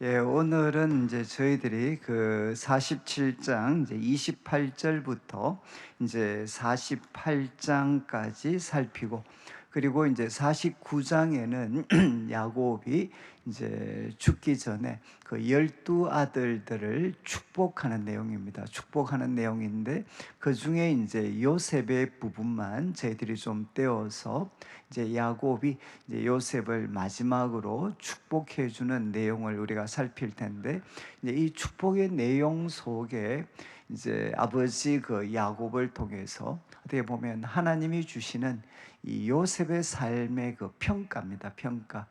예, 오늘은 이제 저희들이 그 47장 이제 28절부터 이제 48장까지 살피고, 그리고 이제 49장에는 야곱이 이제 죽기 전에 그 12아들들을 축복하는 내용입니다. 축복하는 내용인데, 그 중에 이제 요셉의 부분만 저희들이 좀 떼어서 이제 야곱이 이제 요셉을 마지막으로 축복해 주는 내용을 우리가 살필 텐데, 이제 이 축복의 내용 속에 이제 아버지 그 야곱을 통해서 어떻게 보면 하나님이 주시는 이 요셉의 삶의 그 평가입니다. 평가.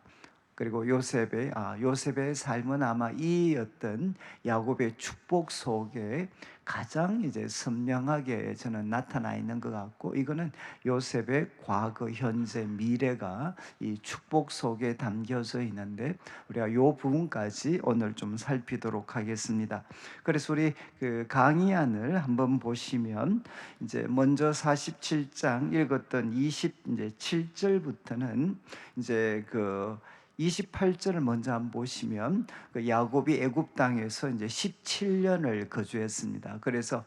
그리고 요셉의 삶은 아마 이 어떤 야곱의 축복 속에 가장 이제 선명하게 저는 나타나 있는 것 같고, 이거는 요셉의 과거, 현재, 미래가 이 축복 속에 담겨져 있는데, 우리가 이 부분까지 오늘 좀 살피도록 하겠습니다. 그래서 우리 그 강의안을 한번 보시면, 이제 먼저 47장 읽었던 27절부터는 이제 그 28절을 먼저 한번 보시면, 그 야곱이 애굽 땅에서 이제 17년을 거주했습니다. 그래서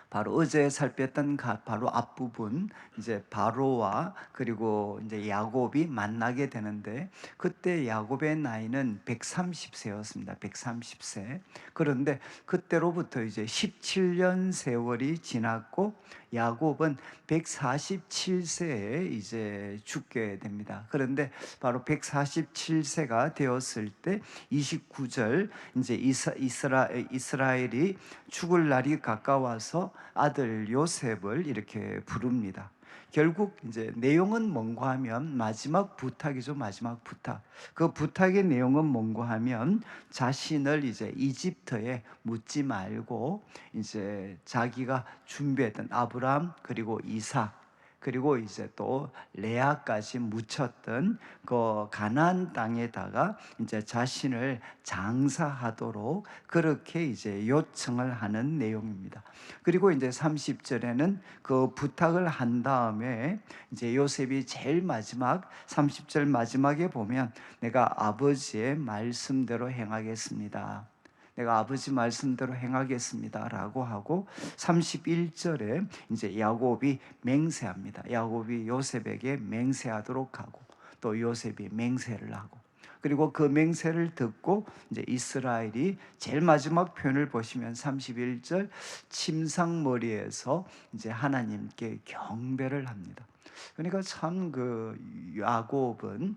바로 어제 살폈던 바로 앞부분, 이제 바로와 그리고 이제 야곱이 만나게 되는데, 그때 야곱의 나이는 130세였습니다. 130세. 그런데 그때로부터 이제 17년 세월이 지났고, 야곱은 147세에 이제 죽게 됩니다. 그런데 바로 147세가 되었을 때 29절, 이제 이스라엘이 죽을 날이 가까워서 아들 요셉을 이렇게 부릅니다. 결국 이제 내용은 뭔가 하면 마지막 부탁이죠. 마지막 부탁. 그 부탁의 내용은 뭔가 하면, 자신을 이제 이집트에 묻지 말고 이제 자기가 준비했던 아브라함 그리고 이삭 그리고 이제 또 레아까지 묻혔던 그 가나안 땅에다가 이제 자신을 장사하도록 그렇게 이제 요청을 하는 내용입니다. 그리고 이제 30절에는 그 부탁을 한 다음에 이제 요셉이 제일 마지막 30절 마지막에 보면, 내가 아버지의 말씀대로 행하겠습니다. 내가 아버지 말씀대로 행하겠습니다 라고 하고, 31절에 이제 야곱이 맹세합니다. 야곱이 요셉에게 맹세하도록 하고, 또 요셉이 맹세를 하고, 그리고 그 맹세를 듣고 이제 이스라엘이 제일 마지막 표현을 보시면 31절, 침상머리에서 이제 하나님께 경배를 합니다. 그러니까 참 그 야곱은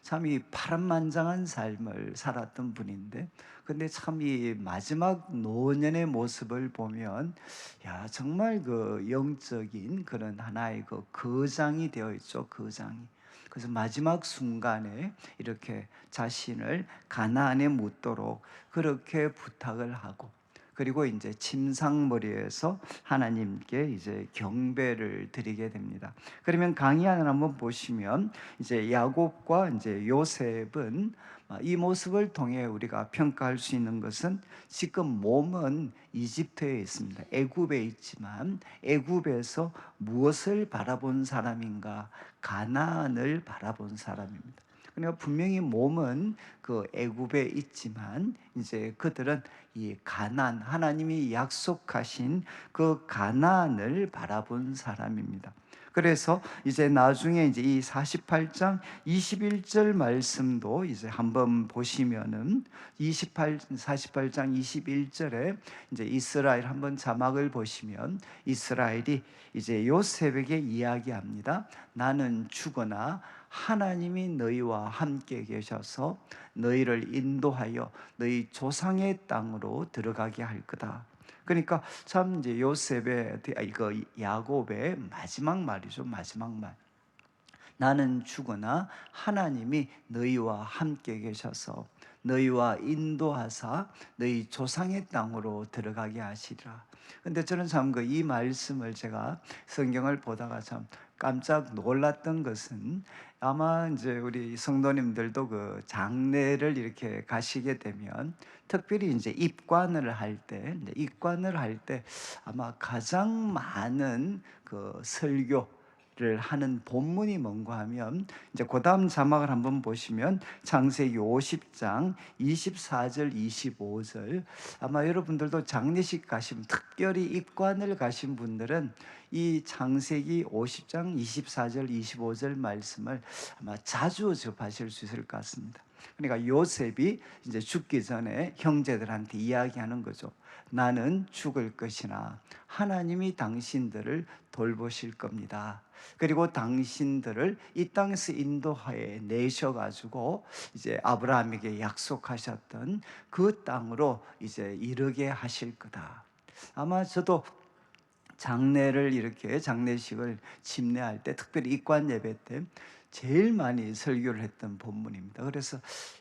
참 이 파란만장한 삶을 살았던 분인데, 근데 참 이 마지막 노년의 모습을 보면, 야, 정말 그 영적인 그런 하나의 그 거장이 되어 있죠. 거장이. 그래서 마지막 순간에 이렇게 자신을 가나안에 묻도록 그렇게 부탁을 하고, 그리고 이제 침상머리에서 하나님께 이제 경배를 드리게 됩니다. 그러면 강의안을 한번 보시면, 이제 야곱과 이제 요셉은 이 모습을 통해 우리가 평가할 수 있는 것은, 지금 몸은 이집트에 있습니다. 애굽에 있지만 애굽에서 무엇을 바라본 사람인가? 가나안을 바라본 사람입니다. 그러니까 분명히 몸은 그 애굽에 있지만, 이제 그들은 이 가나안, 하나님이 약속하신 그 가나안을 바라본 사람입니다. 그래서 이제 나중에 이제 이 48장 21절 말씀도 이제 한번 보시면은, 48장 21절에 이제 이스라엘, 한번 자막을 보시면 이스라엘이 이제 요셉에게 이야기합니다. 나는 죽으나 하나님이 너희와 함께 계셔서 너희를 인도하여 너희 조상의 땅으로 들어가게 할 거다. 그러니까 참 이제 요셉의 이거 야곱의 마지막 말이죠. 마지막 말. 나는 죽으나 하나님이 너희와 함께 계셔서 너희와 인도하사 너희 조상의 땅으로 들어가게 하시리라. 근데 저는 참 그 이 말씀을 제가 성경을 보다가 참 깜짝 놀랐던 것은, 아마 이제 우리 성도님들도 그 장례를 이렇게 가시게 되면, 특별히 이제 입관을 할 때 아마 가장 많은 그 설교, 를 하는 본문이 뭔가 하면 이제 그다음 자막을 한번 보시면 창세기 50장 24절 25절, 아마 여러분들도 장례식 가신, 특별히 입관을 가신 분들은 이 창세기 50장 24절 25절 말씀을 아마 자주 접하실 수 있을 것 같습니다. 그러니까 요셉이 이제 죽기 전에 형제들한테 이야기하는 거죠. 나는 죽을 것이나 하나님이 당신들을 돌보실 겁니다. 그리고 당신들을 이 땅에서 인도하여 내셔가지고 이제 아브라함에게 약속하셨던 그 땅으로 이제 이르게 하실 거다. 아마 저도 장례를 이렇게 장례식을 집례할 때, 특별히 입관 예배 때 제일 많이 설교를 했던 본문입니다. 그래서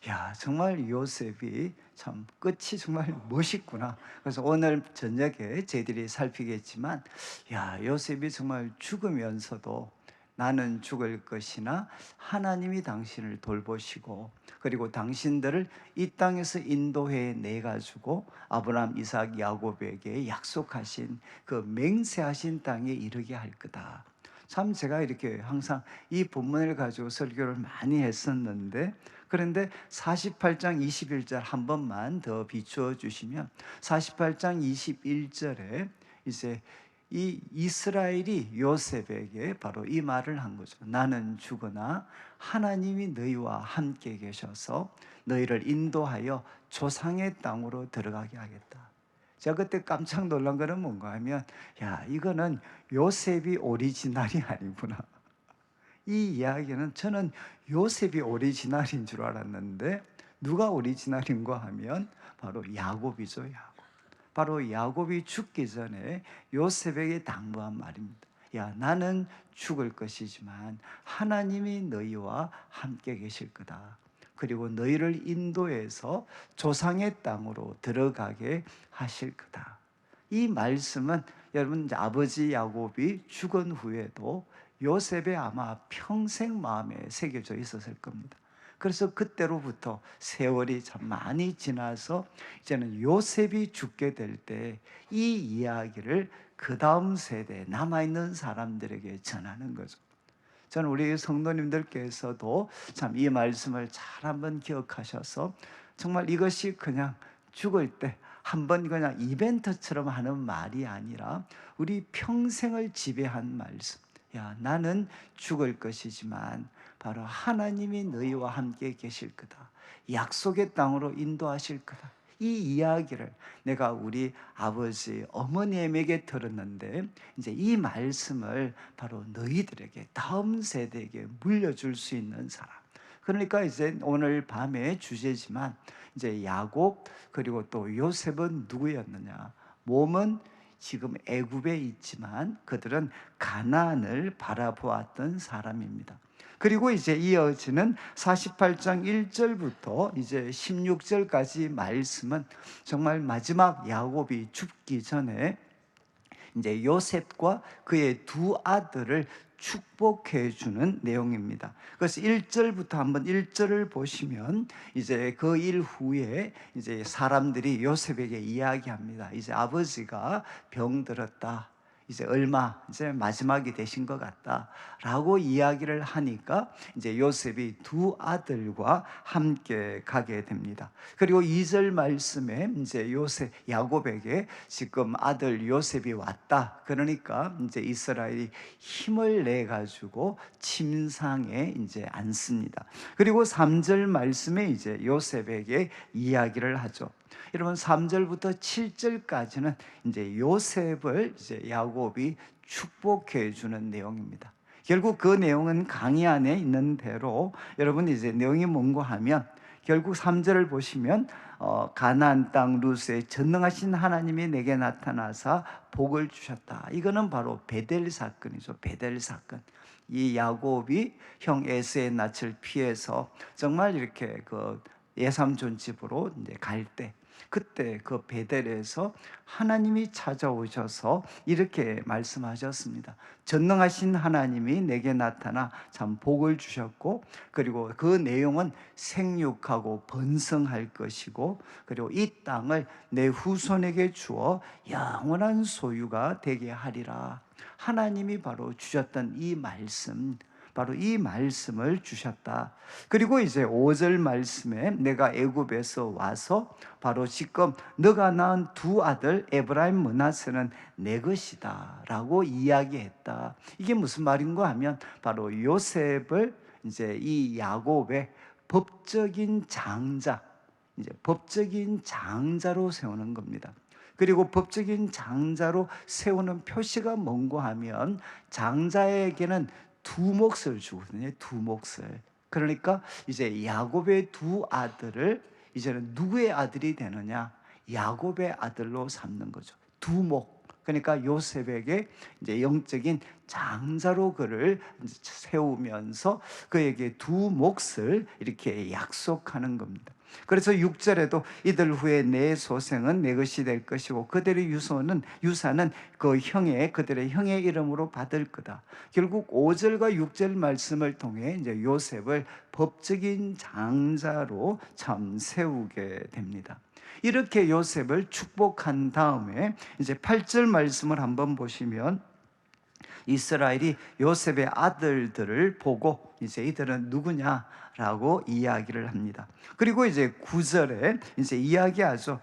야, 정말 요셉이 참 끝이 정말 멋있구나. 그래서 오늘 저녁에 저희들이 살피겠지만, 야, 요셉이 정말 죽으면서도 나는 죽을 것이나 하나님이 당신을 돌보시고, 그리고 당신들을 이 땅에서 인도해 내 가지고 아브라함, 이삭, 야곱에게 약속하신 그 맹세하신 땅에 이르게 할 거다. 참 제가 이렇게 항상 이 본문을 가지고 설교를 많이 했었는데, 그런데 48장 21절 한 번만 더 비추어 주시면, 48장 21절에 이제 이 이스라엘이 요셉에게 바로 이 말을 한 거죠. 나는 죽으나 하나님이 너희와 함께 계셔서 너희를 인도하여 조상의 땅으로 들어가게 하겠다. 제가 그때 깜짝 놀란 거는 뭔가 하면, 야, 이거는 요셉이 오리지널이 아니구나. 이 이야기는 저는 요셉이 오리지널인 줄 알았는데, 누가 오리지널인가 하면 바로 야곱이죠, 야곱. 바로 야곱이 죽기 전에 요셉에게 당부한 말입니다. 야, 나는 죽을 것이지만 하나님이 너희와 함께 계실 거다. 그리고 너희를 인도해서 조상의 땅으로 들어가게 하실 거다. 이 말씀은 여러분, 아버지 야곱이 죽은 후에도 요셉의 아마 평생 마음에 새겨져 있었을 겁니다. 그래서 그때로부터 세월이 참 많이 지나서 이제는 요셉이 죽게 될 때 이 이야기를 그 다음 세대에 남아있는 사람들에게 전하는 거죠. 저는 우리 성도님들께서도 참 이 말씀을 잘 한번 기억하셔서, 정말 이것이 그냥 죽을 때 한번 그냥 이벤트처럼 하는 말이 아니라 우리 평생을 지배한 말씀. 야, 나는 죽을 것이지만 바로 하나님이 너희와 함께 계실 거다. 약속의 땅으로 인도하실 거다. 이 이야기를 내가 우리 아버지, 어머님에게 들었는데, 이제 이 말씀을 바로 너희들에게, 다음 세대에게 물려줄 수 있는 사람. 그러니까 이제 오늘 밤의 주제지만, 이제 야곱 그리고 또 요셉은 누구였느냐? 몸은 지금 애굽에 있지만 그들은 가나안을 바라보았던 사람입니다. 그리고 이제 이어지는 48장 1절부터 이제 16절까지 말씀은 정말 마지막 야곱이 죽기 전에 이제 요셉과 그의 두 아들을 축복해 주는 내용입니다. 그래서 1절부터 한번 1절을 보시면, 이제 그 일 후에 이제 사람들이 요셉에게 이야기합니다. 이제 아버지가 병들었다. 이제 얼마 이제 마지막이 되신 것 같다라고 이야기를 하니까 이제 요셉이 두 아들과 함께 가게 됩니다. 그리고 2절 말씀에 이제 요셉 야곱에게 지금 아들 요셉이 왔다. 그러니까 이제 이스라엘이 힘을 내 가지고 침상에 이제 앉습니다. 그리고 3절 말씀에 이제 요셉에게 이야기를 하죠. 여러분, 3절부터 7절까지는 이제 요셉을 이제 야곱이 축복해 주는 내용입니다. 결국 그 내용은 강의 안에 있는 대로, 여러분 이제 내용이 뭔가 하면, 결국 3절을 보시면 가나안 땅 루스에 전능하신 하나님이 내게 나타나사 복을 주셨다. 이거는 바로 베델 사건이죠. 베델 사건. 이 야곱이 형 에서의 낯을 피해서 정말 이렇게 그 예삼촌 집으로 이제 갈 때, 그때 그 베델에서 하나님이 찾아오셔서 이렇게 말씀하셨습니다. 전능하신 하나님이 내게 나타나 참 복을 주셨고, 그리고 그 내용은 생육하고 번성할 것이고, 그리고 이 땅을 내 후손에게 주어 영원한 소유가 되게 하리라. 하나님이 바로 주셨던 이 말씀, 바로 이 말씀을 주셨다. 그리고 이제 5절 말씀에 내가 애굽에서 와서 바로 지금 너가 낳은 두 아들 에브라임 므낫세는 내 것이다 라고 이야기했다. 이게 무슨 말인가 하면 바로 요셉을 이제 이 야곱의 법적인 장자, 이제 법적인 장자로 세우는 겁니다. 그리고 법적인 장자로 세우는 표시가 뭔가 하면 장자에게는 두 몫을 주거든요. 두 몫을. 그러니까 이제 야곱의 두 아들을 이제는 누구의 아들이 되느냐? 야곱의 아들로 삼는 거죠. 두 목. 그러니까 요셉에게 이제 영적인 장자로 그를 세우면서 그에게 두 몫을 이렇게 약속하는 겁니다. 그래서 6절에도 이들 후에 내 소생은 내 것이 될 것이고 그들의 유산은 그들의 형의 이름으로 받을 거다. 결국 5절과 6절 말씀을 통해 이제 요셉을 법적인 장자로 참 세우게 됩니다. 이렇게 요셉을 축복한 다음에 이제 8절 말씀을 한번 보시면 이스라엘이 요셉의 아들들을 보고 이제 이들은 누구냐라고 이야기를 합니다. 그리고 이제 9절에 이제 이야기하죠.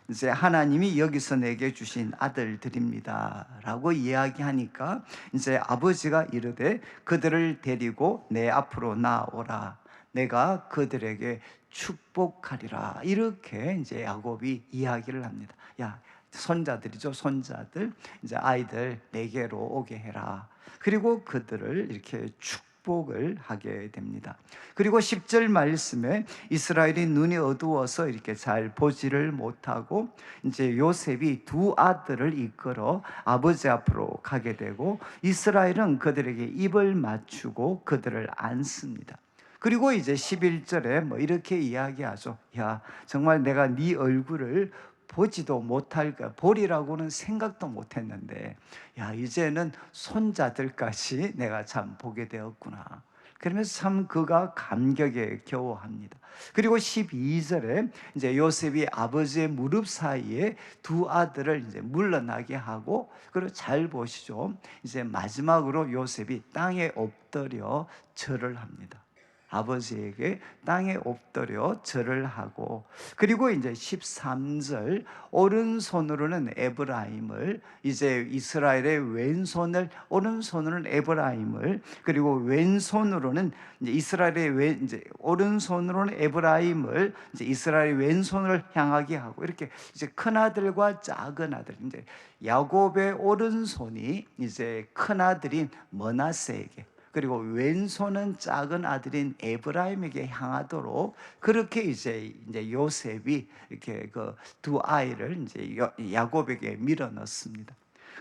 이제 하나님이 여기서 내게 주신 아들들입니다라고 이야기하니까 이제 아버지가 이르되 그들을 데리고 내 앞으로 나오라. 내가 그들에게 축복하리라. 이렇게 이제 야곱이 이야기를 합니다. 야, 손자들이죠. 손자들, 이제 아이들 내게로 오게 해라. 그리고 그들을 이렇게 축복을 하게 됩니다. 그리고 10절 말씀에 이스라엘이 눈이 어두워서 이렇게 잘 보지를 못하고 이제 요셉이 두 아들을 이끌어 아버지 앞으로 가게 되고 이스라엘은 그들에게 입을 맞추고 그들을 안습니다. 그리고 이제 11절에 뭐 이렇게 이야기하죠. 야, 정말 내가 네 얼굴을 보지도 못할까, 보리라고는 생각도 못했는데 야, 이제는 손자들까지 내가 참 보게 되었구나. 그러면서 참 그가 감격에 겨워합니다. 그리고 12절에 이제 요셉이 아버지의 무릎 사이에 두 아들을 이제 물러나게 하고, 그리고 잘 보시죠. 이제 마지막으로 요셉이 땅에 엎드려 절을 합니다. 아버지에게 땅에 엎드려 절을 하고, 그리고 이제 13절 오른손으로는 에브라임을, 이제 이스라엘의 왼손을, 오른손으로는 에브라임을, 그리고 왼손으로는 이제 이스라엘의 이제 오른손으로는 에브라임을 이제 이스라엘의 왼손을 향하게 하고, 이렇게 이제 큰 아들과 작은 아들, 이제 야곱의 오른손이 이제 큰 아들인 머나세에게, 그리고 왼손은 작은 아들인 에브라임에게 향하도록 그렇게 이제 요셉이 이렇게 그 두 아이를 이제 야곱에게 밀어넣습니다.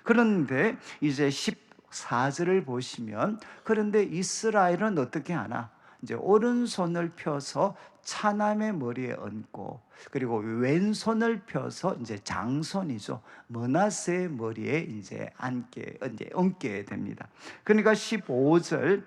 그런데 이제 14절을 보시면, 그런데 이스라엘은 어떻게 하나? 이제 오른손을 펴서 차남의 머리에 얹고, 그리고 왼손을 펴서 이제 장손이죠, 므낫세의 머리에 이제 얹게 됩니다. 그러니까 15절,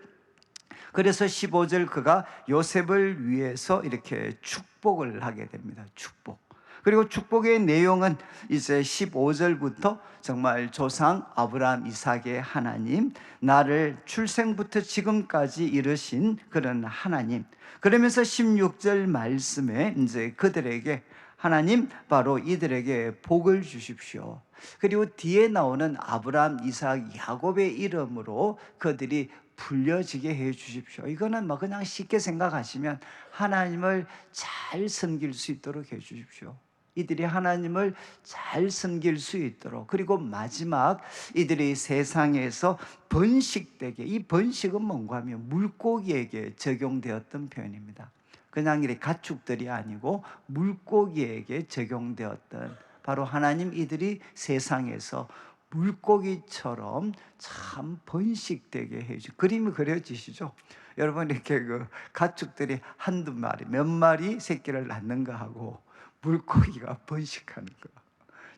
그래서 15절 그가 요셉을 위해서 이렇게 축복을 하게 됩니다. 축복. 그리고 축복의 내용은 이제 15절부터 정말 조상 아브라함 이삭의 하나님, 나를 출생부터 지금까지 이르신 그런 하나님. 그러면서 16절 말씀에 이제 그들에게 하나님 바로 이들에게 복을 주십시오. 그리고 뒤에 나오는 아브라함, 이삭, 야곱의 이름으로 그들이 불려지게 해 주십시오. 이거는 뭐 그냥 쉽게 생각하시면 하나님을 잘 섬길 수 있도록 해 주십시오. 이들이 하나님을 잘 섬길 수 있도록, 그리고 마지막 이들이 세상에서 번식되게, 이 번식은 뭔가 하면 물고기에게 적용되었던 표현입니다. 그냥 이렇게 가축들이 아니고 물고기에게 적용되었던, 바로 하나님 이들이 세상에서 물고기처럼 참 번식되게 해주, 그림이 그려지시죠? 여러분, 이렇게 그 가축들이 한두 마리, 몇 마리 새끼를 낳는가 하고 물고기가 번식하는 거.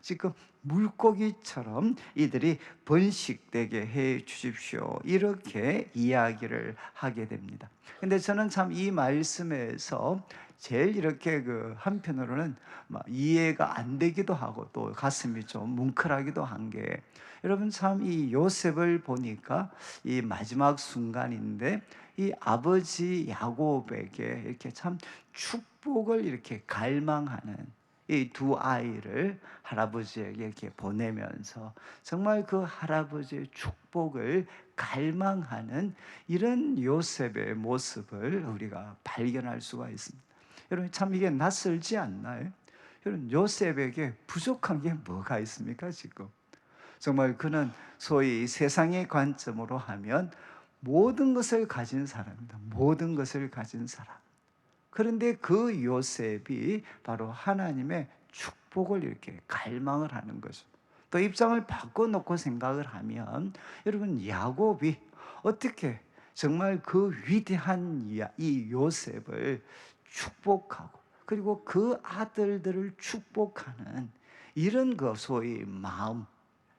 지금 물고기처럼 이들이 번식되게 해 주십시오. 이렇게 이야기를 하게 됩니다. 근데 저는 참 이 말씀에서 제일 이렇게 한편으로는 막 이해가 안 되기도 하고 또 가슴이 좀 뭉클하기도 한 게, 여러분 참 이 요셉을 보니까 이 마지막 순간인데 이 아버지 야곱에게 이렇게 참 축복을 이렇게 갈망하는 이 두 아이를 할아버지에게 이렇게 보내면서 정말 그 할아버지의 축복을 갈망하는 이런 요셉의 모습을 우리가 발견할 수가 있습니다. 여러분 참 이게 낯설지 않나요? 여러분 요셉에게 부족한 게 뭐가 있습니까 지금? 정말 그는 소위 세상의 관점으로 하면 모든 것을 가진 사람입니다. 모든 것을 가진 사람. 그런데 그 요셉이 바로 하나님의 축복을 이렇게 갈망을 하는 거죠. 또 입장을 바꿔놓고 생각을 하면 여러분 야곱이 어떻게 정말 그 위대한 이 요셉을 축복하고 그리고 그 아들들을 축복하는 이런 그 소위 마음,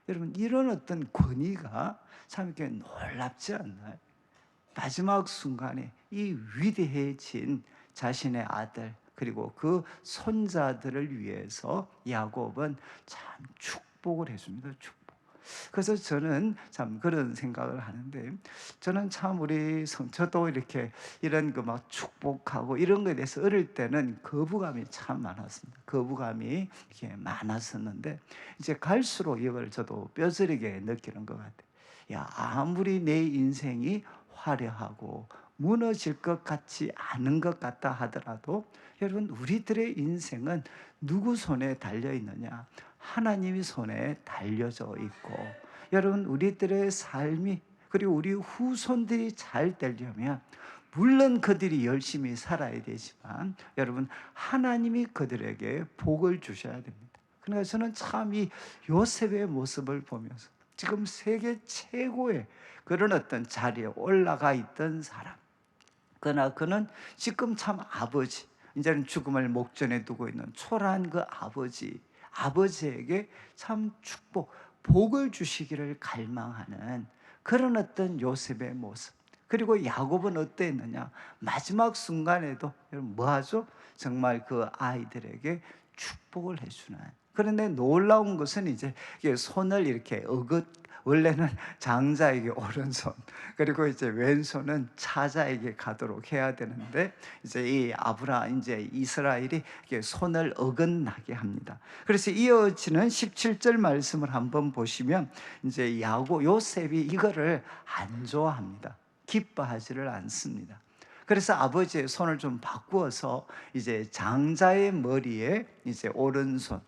여러분 이런 어떤 권위가 참 이렇게 놀랍지 않나요? 마지막 순간에 이 위대해진 자신의 아들 그리고 그 손자들을 위해서 야곱은 참 축복을 해줍니다. 축복. 그래서 저는 참 그런 생각을 하는데, 저는 참 저도 이렇게 이런 그 막 축복하고 이런 거에 대해서 어릴 때는 거부감이 참 많았습니다. 거부감이 이렇게 많았었는데 이제 갈수록 이걸 저도 뼈저리게 느끼는 것 같아요. 야, 아무리 내 인생이 화려하고 무너질 것 같지 않은 것 같다 하더라도 여러분 우리들의 인생은 누구 손에 달려 있느냐? 하나님의 손에 달려져 있고, 여러분 우리들의 삶이 그리고 우리 후손들이 잘 되려면 물론 그들이 열심히 살아야 되지만 여러분 하나님이 그들에게 복을 주셔야 됩니다. 그러니까 저는 참 이 요셉의 모습을 보면서 지금 세계 최고의 그런 어떤 자리에 올라가 있던 사람, 그러나 그는 지금 참 아버지, 이제는 죽음을 목전에 두고 있는 초라한 그 아버지에게 참 축복, 복을 주시기를 갈망하는 그런 어떤 요셉의 모습. 그리고 야곱은 어땠느냐? 마지막 순간에도 여러분 뭐 하죠? 정말 그 아이들에게 축복을 해주는. 그런데 놀라운 것은 이제 손을 이렇게 원래는 장자에게 오른손, 그리고 이제 왼손은 차자에게 가도록 해야 되는데 이제 이제 이스라엘이 손을 어긋나게 합니다. 그래서 이어지는 17절 말씀을 한번 보시면 이제 요셉이 이거를 안 좋아합니다. 기뻐하지를 않습니다. 그래서 아버지의 손을 좀 바꾸어서 이제 장자의 머리에 이제 오른손,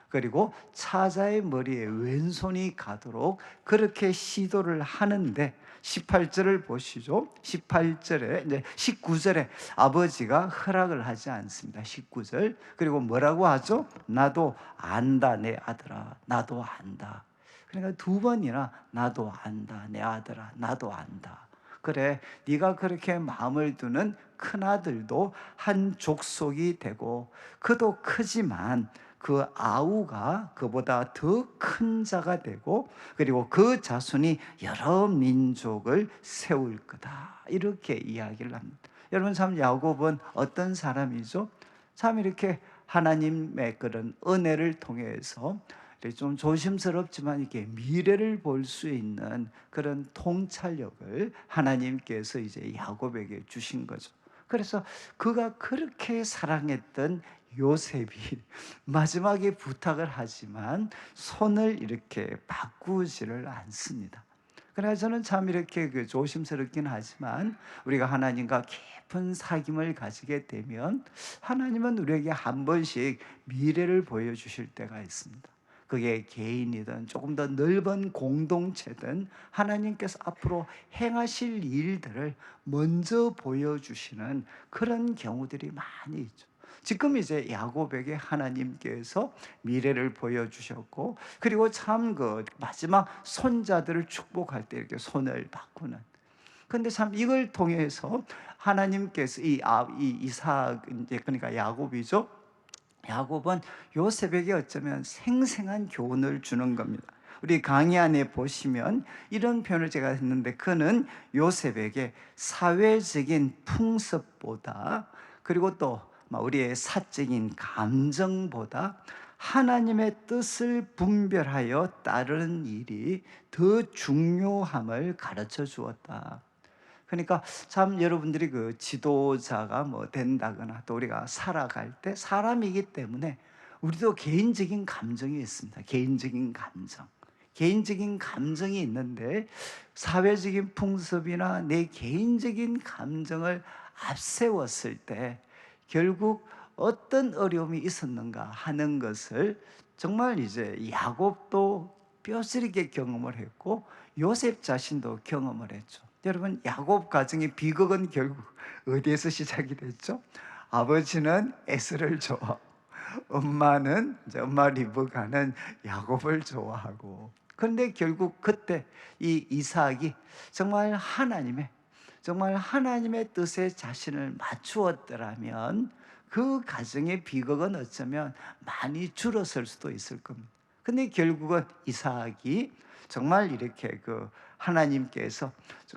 그리고 차자의 머리에 왼손이 가도록 그렇게 시도를 하는데 18절을 보시죠. 18절에 이제 19절에 아버지가 허락을 하지 않습니다. 19절. 그리고 뭐라고 하죠? 나도 안다 내 아들아. 나도 안다. 그러니까 두 번이나 나도 안다 내 아들아. 나도 안다. 그래, 네가 그렇게 마음을 두는 큰아들도 한 족속이 되고 그도 크지만 그 아우가 그보다 더 큰 자가 되고 그리고 그 자손이 여러 민족을 세울 거다. 이렇게 이야기를 합니다. 여러분 참 야곱은 어떤 사람이죠? 참 이렇게 하나님의 그런 은혜를 통해서 좀 조심스럽지만 이렇게 미래를 볼 수 있는 그런 통찰력을 하나님께서 이제 야곱에게 주신 거죠. 그래서 그가 그렇게 사랑했던 요셉이 마지막에 부탁을 하지만 손을 이렇게 바꾸지를 않습니다. 그래서 저는 참 이렇게 조심스럽긴 하지만 우리가 하나님과 깊은 사귐을 가지게 되면 하나님은 우리에게 한 번씩 미래를 보여주실 때가 있습니다. 그게 개인이든 조금 더 넓은 공동체든 하나님께서 앞으로 행하실 일들을 먼저 보여주시는 그런 경우들이 많이 있죠. 지금 이제 야곱에게 하나님께서 미래를 보여주셨고 그리고 참 마지막 손자들을 축복할 때 이렇게 손을 바꾸는, 근데 참 이걸 통해서 하나님께서 이 이삭, 이제 그러니까 야곱이죠. 야곱은 요셉에게 어쩌면 생생한 교훈을 주는 겁니다. 우리 강의 안에 보시면 이런 표현을 제가 했는데, 그는 요셉에게 사회적인 풍습보다, 그리고 또 우리의 사적인 감정보다 하나님의 뜻을 분별하여 따르는 일이 더 중요함을 가르쳐 주었다. 그러니까 참 여러분들이 그 지도자가 된다거나 또 우리가 살아갈 때 사람이기 때문에 우리도 개인적인 감정이 있습니다. 개인적인 감정. 개인적인 감정이 있는데 사회적인 풍습이나 내 개인적인 감정을 앞세웠을 때 결국 어떤 어려움이 있었는가 하는 것을 정말 이제 야곱도 뼈저리게 경험을 했고 요셉 자신도 경험을 했죠. 여러분, 야곱 가정의 비극은 결국 어디에서 시작이 됐죠? 아버지는 에스를 좋아하고 엄마는 이제 엄마 리브가는 야곱을 좋아하고, 그런데 결국 그때 이 이삭이 정말 하나님의 뜻에 자신을 맞추었더라면 그 가정의 비극은 어쩌면 많이 줄었을 수도 있을 겁니다. 근데 결국은 이삭이 정말 이렇게 그 하나님께서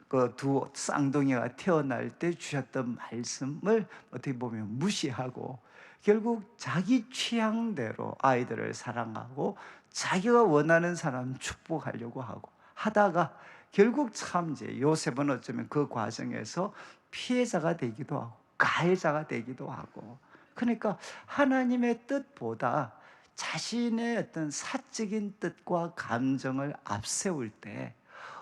그 두 쌍둥이가 태어날 때 주셨던 말씀을 어떻게 보면 무시하고 결국 자기 취향대로 아이들을 사랑하고 자기가 원하는 사람 축복하려고 하고 하다가 결국 참 이제 요셉은 어쩌면 그 과정에서 피해자가 되기도 하고 가해자가 되기도 하고, 그러니까 하나님의 뜻보다 자신의 어떤 사적인 뜻과 감정을 앞세울 때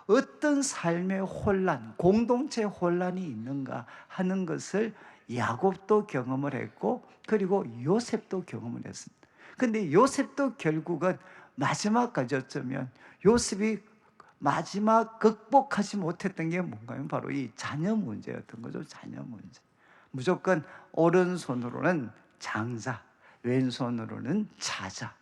어떤 삶의 혼란, 공동체 혼란이 있는가 하는 것을 야곱도 경험을 했고 그리고 요셉도 경험을 했습니다. 근데 요셉도 결국은 마지막까지 어쩌면 요셉이 마지막 극복하지 못했던 게 뭔가요? 바로 이 자녀 문제였던 거죠. 자녀 문제. 무조건 오른손으로는 장자, 왼손으로는 자자.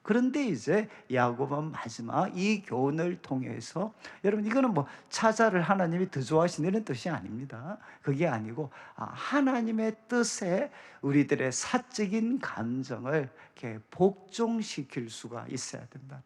그런데 이제 야곱은 마지막 이 교훈을 통해서, 여러분 이거는 차자를 하나님이 더 좋아하시는 뜻이 아닙니다. 그게 아니고 하나님의 뜻에 우리들의 사적인 감정을 이렇게 복종시킬 수가 있어야 된다.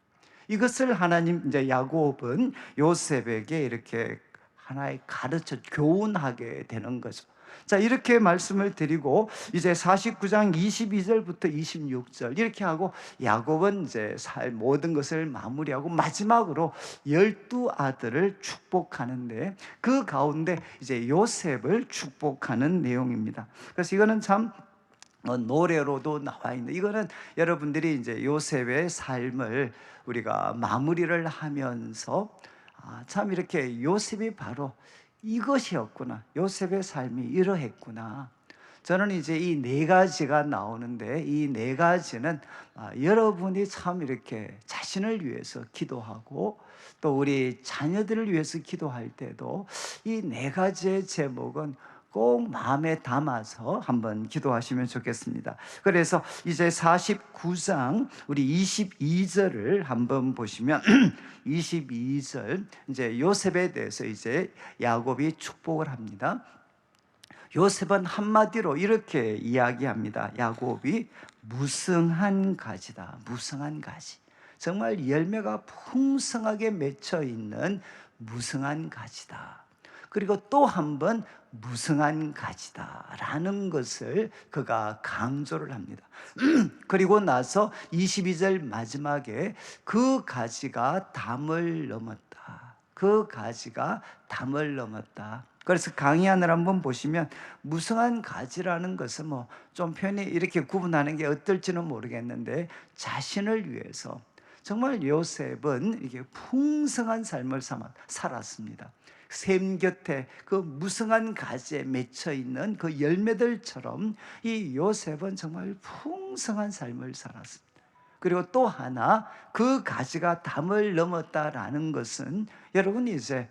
이것을 하나님 이제 야곱은 요셉에게 이렇게 하나의 가르쳐 교훈하게 되는 거죠. 자, 이렇게 말씀을 드리고 이제 49장 22절부터 26절 이렇게 하고 야곱은 이제 모든 것을 마무리하고 마지막으로 12아들을 축복하는데 그 가운데 이제 요셉을 축복하는 내용입니다. 그래서 이거는 참 노래로도 나와 있는, 이거는 여러분들이 이제 요셉의 삶을 우리가 마무리를 하면서 참 이렇게 요셉이 바로 이것이었구나, 요셉의 삶이 이러했구나. 저는 이제 이 네 가지가 나오는데 이 네 가지는 여러분이 참 이렇게 자신을 위해서 기도하고 또 우리 자녀들을 위해서 기도할 때도 이 네 가지의 제목은 꼭 마음에 담아서 한번 기도하시면 좋겠습니다. 그래서 이제 49장 우리 22절을 한번 보시면 22절 이제 요셉에 대해서 이제 야곱이 축복을 합니다. 요셉은 한마디로 이렇게 이야기합니다. 야곱이 무성한 가지다. 무성한 가지. 정말 열매가 풍성하게 맺혀 있는 무성한 가지다. 그리고 또 한 번 무성한 가지다라는 것을 그가 강조를 합니다. 그리고 나서 22절 마지막에 그 가지가 담을 넘었다. 그 가지가 담을 넘었다. 그래서 강의안을 한번 보시면 무성한 가지라는 것은 좀 표현이 이렇게 구분하는 게 어떨지는 모르겠는데, 자신을 위해서 정말 요셉은 이게 풍성한 삶을 살았습니다. 샘 곁에 그 무성한 가지에 맺혀 있는 그 열매들처럼 이 요셉은 정말 풍성한 삶을 살았습니다. 그리고 또 하나, 그 가지가 담을 넘었다라는 것은 여러분 이제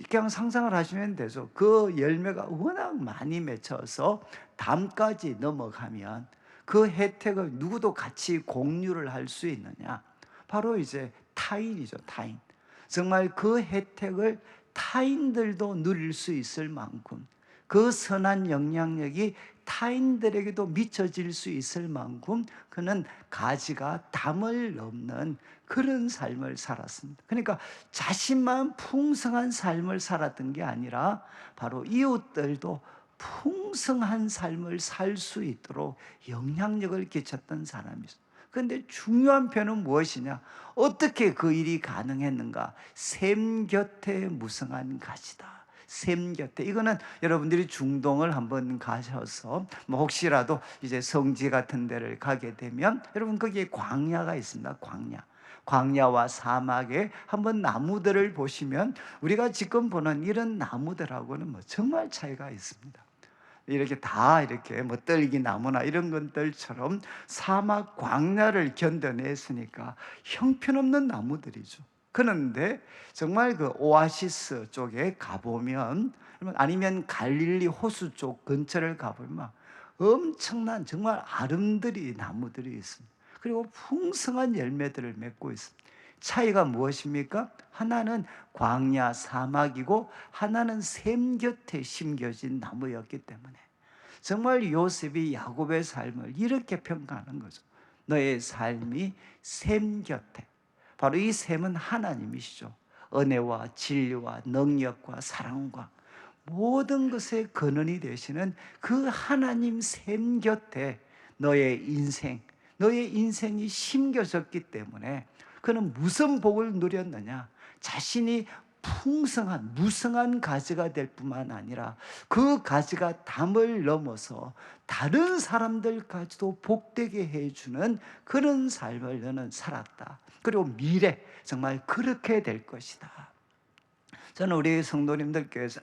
그냥 상상을 하시면 되죠. 그 열매가 워낙 많이 맺혀서 담까지 넘어가면 그 혜택을 누구도 같이 공유를 할 수 있느냐? 바로 이제 타인이죠, 타인. 정말 그 혜택을 타인들도 누릴 수 있을 만큼 그 선한 영향력이 타인들에게도 미쳐질 수 있을 만큼 그는 가지가 담을 넘는 그런 삶을 살았습니다. 그러니까 자신만 풍성한 삶을 살았던 게 아니라 바로 이웃들도 풍성한 삶을 살 수 있도록 영향력을 끼쳤던 사람이죠. 그런데 중요한 표현은 무엇이냐? 어떻게 그 일이 가능했는가? 샘 곁에 무성한 가지다. 샘 곁에. 이거는 여러분들이 중동을 한번 가셔서 뭐 혹시라도 이제 성지 같은 데를 가게 되면 여러분 거기에 광야가 있습니다. 광야. 광야와 사막에 한번 나무들을 보시면 우리가 지금 보는 이런 나무들하고는 뭐 정말 차이가 있습니다. 이렇게 다 이렇게 뭐 떨기 나무나 이런 것들처럼 사막 광야를 견뎌냈으니까 형편없는 나무들이죠. 그런데 정말 그 오아시스 쪽에 가보면, 아니면 갈릴리 호수 쪽 근처를 가보면 엄청난 정말 아름드리 나무들이 있습니다. 그리고 풍성한 열매들을 맺고 있습니다. 차이가 무엇입니까? 하나는 광야 사막이고 하나는 샘 곁에 심겨진 나무였기 때문에 정말 요셉이 야곱의 삶을 이렇게 평가하는 거죠. 너의 삶이 샘 곁에, 바로 이 샘은 하나님이시죠. 은혜와 진리와 능력과 사랑과 모든 것의 근원이 되시는 그 하나님 샘 곁에 너의 인생이 심겨졌기 때문에 그는 무슨 복을 누렸느냐? 자신이 풍성한 무성한 가지가 될 뿐만 아니라 그 가지가 담을 넘어서 다른 사람들까지도 복되게 해주는 그런 삶을 너는 살았다. 그리고 미래 정말 그렇게 될 것이다. 저는 우리 성도님들께서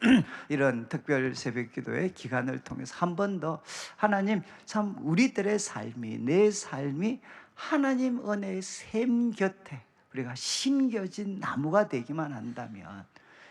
이런 특별 새벽 기도의 기간을 통해서 한 번 더 하나님, 참 우리들의 삶이, 내 삶이 하나님 은혜의 샘 곁에 우리가 심겨진 나무가 되기만 한다면,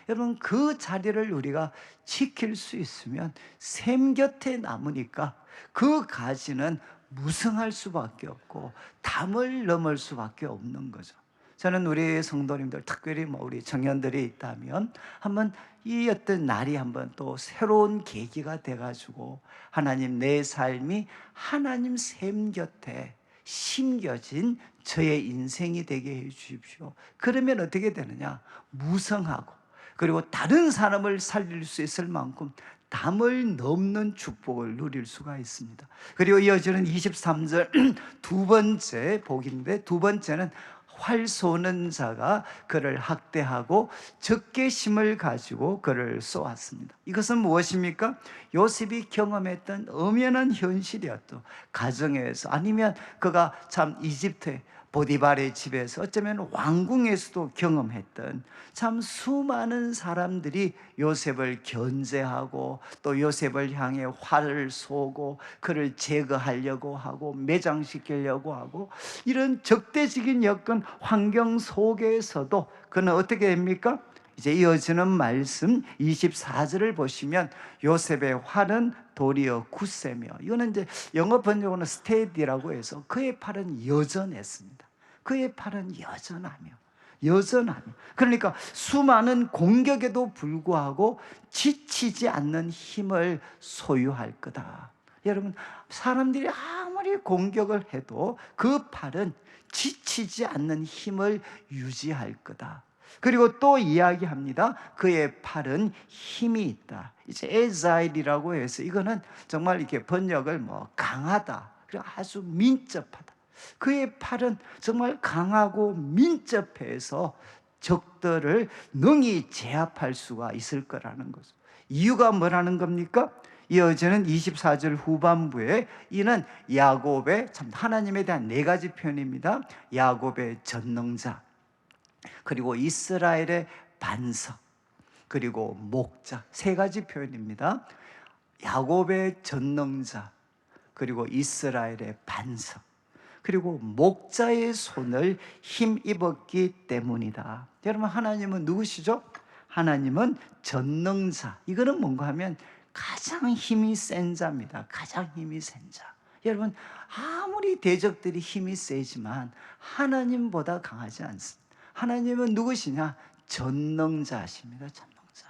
여러분 그 자리를 우리가 지킬 수 있으면 샘 곁에 남으니까 그 가지는 무성할 수밖에 없고 담을 넘을 수밖에 없는 거죠. 저는 우리 성도님들, 특별히 뭐 우리 청년들이 있다면 한번 이 어떤 날이 한번 또 새로운 계기가 돼가지고 하나님, 내 삶이 하나님 샘 곁에 심겨진 저의 인생이 되게 해 주십시오. 그러면 어떻게 되느냐? 무성하고, 그리고 다른 사람을 살릴 수 있을 만큼 담을 넘는 축복을 누릴 수가 있습니다. 그리고 이어지는 23절 두 번째 복인데, 두 번째는 활 쏘는 자가 그를 학대하고 적개심을 가지고 그를 쏘았습니다. 이것은 무엇입니까? 요셉이 경험했던 엄연한 현실이었죠. 가정에서, 아니면 그가 참 이집트에 보디발의 집에서, 어쩌면 왕궁에서도 경험했던 참 수많은 사람들이 요셉을 견제하고 또 요셉을 향해 활을 쏘고 그를 제거하려고 하고 매장시키려고 하고, 이런 적대적인 여건 환경 속에서도 그는 어떻게 됩니까? 이제 이어지는 말씀 24절을 보시면 요셉의 활은 도리어 굳세며, 이거는 이제 영어 번역으로는 스테디라고 해서 그의 팔은 여전했습니다. 그의 팔은 여전하며. 그러니까 수많은 공격에도 불구하고 지치지 않는 힘을 소유할 거다. 여러분, 사람들이 아무리 공격을 해도 그 팔은 지치지 않는 힘을 유지할 거다. 그리고 또 이야기합니다. 그의 팔은 힘이 있다. 이제 에자일이라고 해서 이거는 정말 이렇게 번역을 뭐 강하다, 그리고 아주 민첩하다. 그의 팔은 정말 강하고 민첩해서 적들을 능히 제압할 수가 있을 거라는 거죠. 이유가 뭐라는 겁니까? 이어지는 24절 후반부에 이는 야곱의, 참 하나님에 대한 네 가지 표현입니다. 야곱의 전능자, 그리고 이스라엘의 반석, 그리고 목자, 세 가지 표현입니다. 야곱의 전능자, 그리고 이스라엘의 반석, 그리고 목자의 손을 힘입었기 때문이다. 여러분, 하나님은 누구시죠? 하나님은 전능자. 이거는 뭔가 하면 가장 힘이 센 자입니다. 가장 힘이 센 자. 여러분, 아무리 대적들이 힘이 세지만 하나님보다 강하지 않습니다. 하나님은 누구시냐? 전능자십니다. 전능자.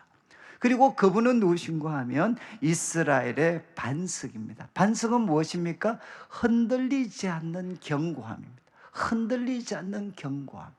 그리고 그분은 누구신가 하면 이스라엘의 반석입니다. 반석은 무엇입니까? 흔들리지 않는 견고함입니다. 흔들리지 않는 견고함.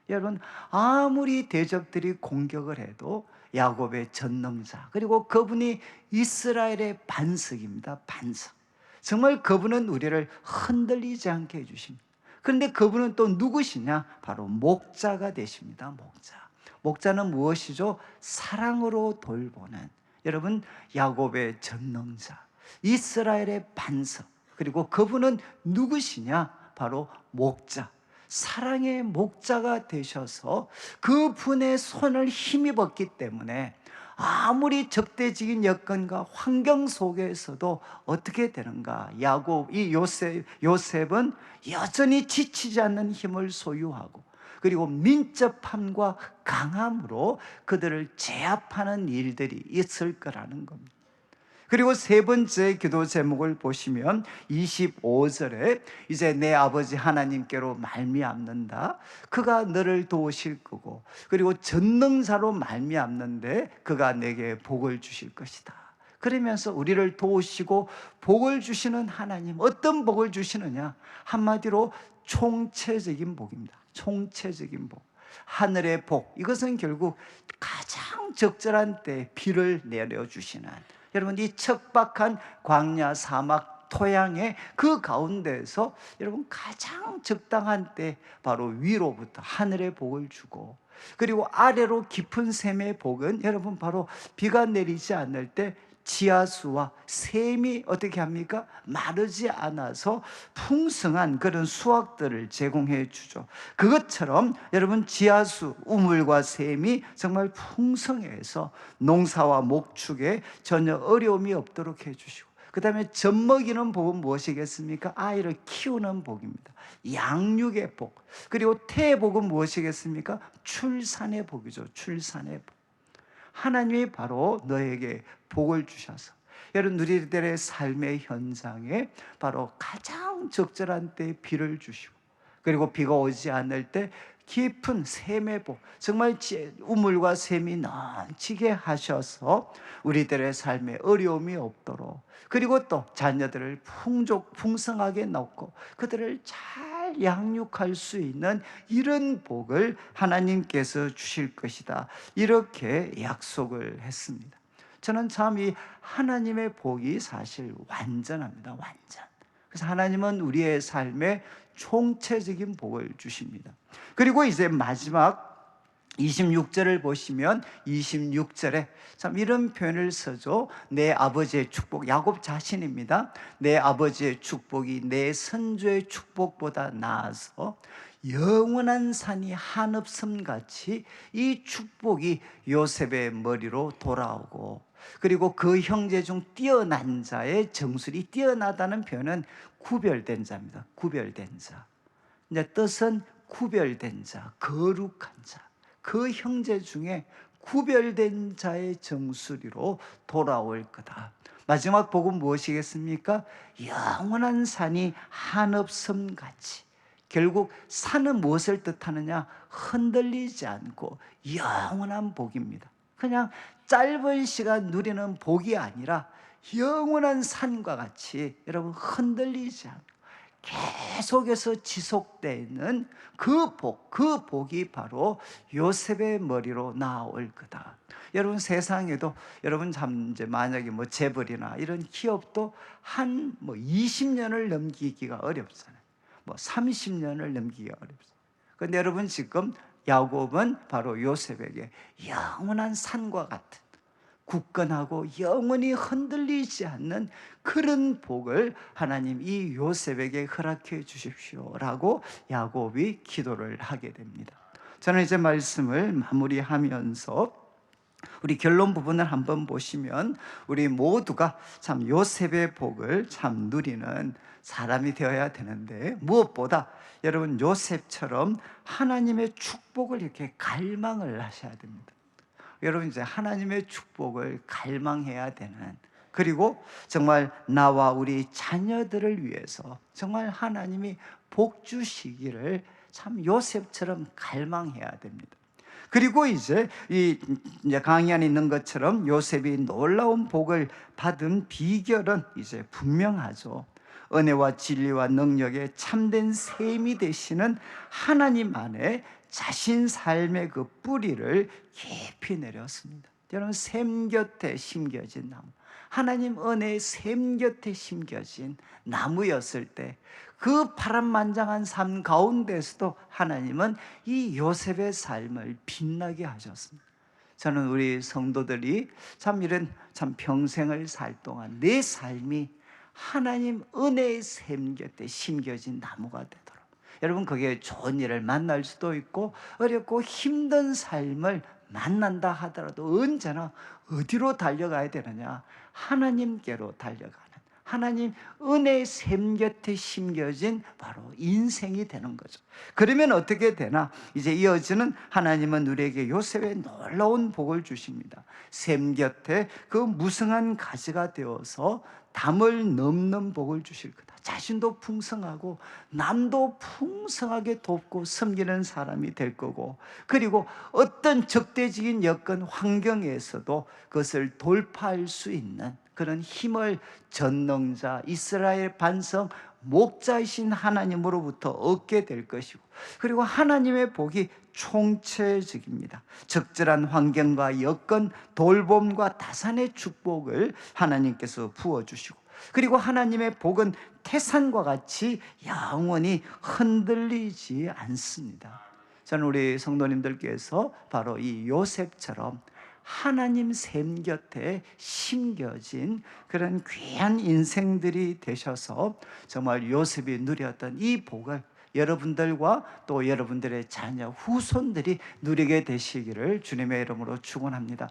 여러분, 아무리 대적들이 공격을 해도 야곱의 전능자, 그리고 그분이 이스라엘의 반석입니다. 반석. 정말 그분은 우리를 흔들리지 않게 해주십니다. 그런데 그분은 또 누구시냐? 바로 목자가 되십니다. 목자. 목자는 무엇이죠? 사랑으로 돌보는, 여러분, 야곱의 전능자, 이스라엘의 반석. 그리고 그분은 누구시냐? 바로 목자, 사랑의 목자가 되셔서 그분의 손을 힘입었기 때문에 아무리 적대적인 여건과 환경 속에서도 어떻게 되는가? 이 요셉은 여전히 지치지 않는 힘을 소유하고, 그리고 민첩함과 강함으로 그들을 제압하는 일들이 있을 거라는 겁니다. 그리고 세 번째 기도 제목을 보시면 25절에 이제 내 아버지 하나님께로 말미암는다. 그가 너를 도우실 거고, 그리고 전능자로 말미암는데 그가 내게 복을 주실 것이다. 그러면서 우리를 도우시고 복을 주시는 하나님, 어떤 복을 주시느냐? 한마디로 총체적인 복입니다. 총체적인 복. 하늘의 복, 이것은 결국 가장 적절한 때 비를 내려주시는, 여러분, 이 척박한 광야 사막 토양의 그 가운데에서 여러분 가장 적당한 때 바로 위로부터 하늘의 복을 주고, 그리고 아래로 깊은 샘의 복은 여러분 바로 비가 내리지 않을 때 지하수와 샘이 어떻게 합니까? 마르지 않아서 풍성한 그런 수확들을 제공해 주죠. 그것처럼 여러분 지하수, 우물과 샘이 정말 풍성해서 농사와 목축에 전혀 어려움이 없도록 해 주시고, 그 다음에 젖먹이는 복은 무엇이겠습니까? 아이를 키우는 복입니다. 양육의 복. 그리고 태복은 무엇이겠습니까? 출산의 복이죠. 출산의 복. 하나님이 바로 너에게 복을 주셔서 여러분 우리들의 삶의 현장에 바로 가장 적절한 때에 비를 주시고, 그리고 비가 오지 않을 때 깊은 샘의 복, 정말 우물과 샘이 넘치게 하셔서 우리들의 삶에 어려움이 없도록, 그리고 또 자녀들을 풍성하게 낳고 그들을 잘 양육할 수 있는 이런 복을 하나님께서 주실 것이다, 이렇게 약속을 했습니다. 저는 참 이 하나님의 복이 사실 완전합니다. 완전. 그래서 하나님은 우리의 삶에 총체적인 복을 주십니다. 그리고 이제 마지막 26절을 보시면 26절에 참 이런 표현을 써줘. 내 아버지의 축복, 야곱 자신입니다. 내 아버지의 축복이 내 선조의 축복보다 나아서 영원한 산이 한없음같이 이 축복이 요셉의 머리로 돌아오고, 그리고 그 형제 중 뛰어난 자의 정술이, 뛰어나다는 표현은 구별된 자입니다. 구별된 자. 이제 뜻은 구별된 자, 거룩한 자. 그 형제 중에 구별된 자의 정수리로 돌아올 거다. 마지막 복은 무엇이겠습니까? 영원한 산이 한없음 같이. 결국 산은 무엇을 뜻하느냐? 흔들리지 않고 영원한 복입니다. 그냥 짧은 시간 누리는 복이 아니라 영원한 산과 같이 여러분 흔들리지 않고 계속해서 지속되는 그 복이 바로 요셉의 머리로 나올 거다. 여러분 세상에도 여러분 참 이제 만약에 뭐 재벌이나 이런 기업도 한 20년을 넘기기가 어렵잖아요. 30년을 넘기기가 어렵습니다. 그런데 여러분 지금 야곱은 바로 요셉에게 영원한 산과 같은 굳건하고 영원히 흔들리지 않는 그런 복을 하나님 이 요셉에게 허락해 주십시오라고 야곱이 기도를 하게 됩니다. 저는 이제 말씀을 마무리하면서 우리 결론 부분을 한번 보시면 우리 모두가 참 요셉의 복을 참 누리는 사람이 되어야 되는데, 무엇보다 여러분 요셉처럼 하나님의 축복을 이렇게 갈망을 하셔야 됩니다. 여러분 이제 하나님의 축복을 갈망해야 되는, 그리고 정말 나와 우리 자녀들을 위해서 정말 하나님이 복 주시기를 참 요셉처럼 갈망해야 됩니다. 그리고 이제 강의 안에 있는 것처럼 요셉이 놀라운 복을 받은 비결은 이제 분명하죠. 은혜와 진리와 능력의 참된 셈이 되시는 하나님 안에 자신 삶의 그 뿌리를 깊이 내렸습니다. 여러분, 샘 곁에 심겨진 나무, 하나님 은혜의 샘 곁에 심겨진 나무였을 때 그 파란만장한 삶 가운데서도 하나님은 이 요셉의 삶을 빛나게 하셨습니다. 저는 우리 성도들이 참 이런 참 평생을 살 동안 내 삶이 하나님 은혜의 샘 곁에 심겨진 나무가 되도록, 여러분, 그게 좋은 일을 만날 수도 있고 어렵고 힘든 삶을 만난다 하더라도 언제나 어디로 달려가야 되느냐? 하나님께로 달려가는, 하나님 은혜의 샘 곁에 심겨진 바로 인생이 되는 거죠. 그러면 어떻게 되나? 이제 이어지는, 하나님은 우리에게 요셉의 놀라운 복을 주십니다. 샘 곁에 그 무성한 가지가 되어서 담을 넘는 복을 주실 거다. 자신도 풍성하고 남도 풍성하게 돕고 섬기는 사람이 될 거고, 그리고 어떤 적대적인 여건 환경에서도 그것을 돌파할 수 있는 그런 힘을 전능자 이스라엘 반석 목자이신 하나님으로부터 얻게 될 것이고, 그리고 하나님의 복이 총체적입니다. 적절한 환경과 여건, 돌봄과 다산의 축복을 하나님께서 부어주시고, 그리고 하나님의 복은 태산과 같이 영원히 흔들리지 않습니다. 저는 우리 성도님들께서 바로 이 요셉처럼 하나님 샘 곁에 심겨진 그런 귀한 인생들이 되셔서 정말 요셉이 누렸던 이 복을 여러분들과 또 여러분들의 자녀 후손들이 누리게 되시기를 주님의 이름으로 축원합니다.